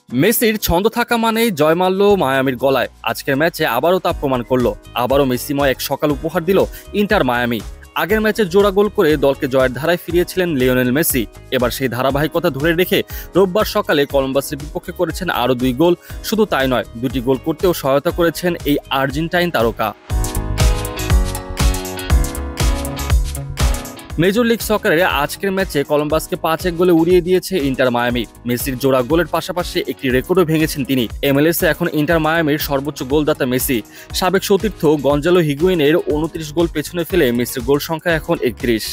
মেসির ছন্দ থাকা মানেই জয় মাল্য মায়ামির গলায়। আজকের ম্যাচে আবারও তা প্রমাণ করলো। আবারও মেসিময় এক সকাল উপহার দিল ইন্টার মায়ামি। আগের ম্যাচে জোড়া গোল করে দলকে জয়ের ধারায় ফিরিয়েছিলেন লিওনেল মেসি। এবার সেই ধারাবাহিকতা ধরে রেখে রোববার সকালে কলম্বাসের বিপক্ষে করেছেন আরও 2 গোল। শুধু তাই নয়, 2টি গোল করতেও সহায়তা করেছেন এই আর্জেন্টাইন তারকা। মেজর লিগ সকারের আজকের ম্যাচে কলম্বাসকে 5-1 গোলে উড়িয়ে দিয়েছে ইন্টার মায়ামি। মেসির জোড়া গোলের পাশাপাশি একটি রেকর্ডও ভেঙেছেন তিনি। MLS-এ এখন ইন্টার মায়ামির সর্বোচ্চ গোলদাতা মেসি। সাবেক সতীর্থ গঞ্জালো হিগুয়েনের 29 গোল পেছনে ফেলে মেসির গোল সংখ্যা এখন 31।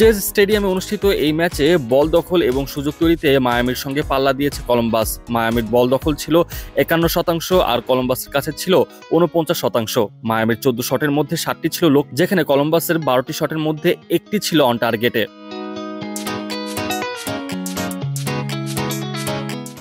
চেজ স্টেডিয়ামে অনুষ্ঠিত এই ম্যাচে বল দখল এবং সুযোগ তৈরিতে মায়ামির সঙ্গে পাল্লা দিয়েছে কলম্বাস। মায়ামির বল দখল ছিল 51% আর কলম্বাসের কাছে ছিল 49%। মায়ামির 14 শটের মধ্যে 7টি ছিল লোক, যেখানে কলম্বাসের 12টি শটের মধ্যে 1টি ছিল অন টার্গেটে।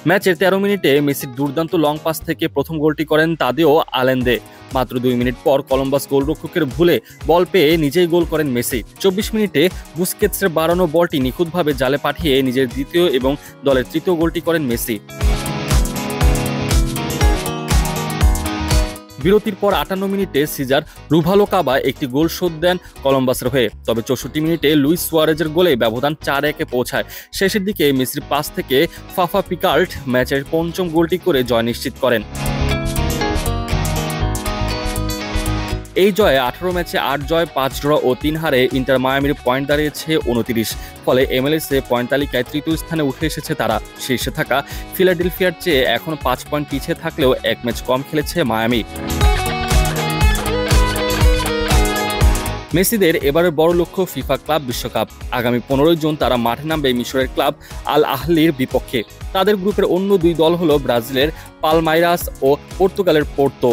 ম্যাচের 13 মিনিটে মেসির দুর্দান্ত লং পাস থেকে প্রথম গোলটি করেন তাদেও আলেন্দে। মাত্র 2 মিনিট পর কলম্বাস গোলরক্ষকের ভুলে বল পেয়ে নিজেই গোল করেন মেসি। 24 মিনিটে বুস্কেটসের বাড়ানো বলটি নিখুঁতভাবে জালে পাঠিয়ে নিজের দ্বিতীয় এবং দলের তৃতীয় গোলটি করেন মেসি। বিরতির পর 58 মিনিটে সিজার রুভালোকাবা একটি গোল শোধ দেন কলম্বাসের হয়ে। তবে 64 মিনিটে লুইস সুয়ারেজের গোলে ব্যবধান 4-1-এ পৌঁছায়। শেষের দিকে মেসির পাস থেকে ফাফা পিকাল্ট ম্যাচের 5ম গোলটি করে জয় নিশ্চিত করেন। এই জয়ে 18 ম্যাচে 8 জয়, 5 ড্র ও 3 হারে ইন্টার মায়ামির পয়েন্ট দাঁড়িয়েছে 29। ফলে MLS-এ পয়েন্ট তালিকায় তৃতীয় স্থানে উঠে এসেছে তারা। শীর্ষে থাকা ফিলাডেলফিয়ার চেয়ে এখন 5 পয়েন্ট পিছিয়ে থাকলেও 1 ম্যাচ কম খেলেছে মায়ামি। মেসিদের এবারের বড় লক্ষ্য ফিফা ক্লাব বিশ্বকাপ। আগামী 15 জুন তারা মাঠে নামবে মিশরের ক্লাব আল আহলির বিপক্ষে। তাদের গ্রুপের অন্য 2 দল হল ব্রাজিলের পালমাইরাস ও পর্তুগালের পোর্তো।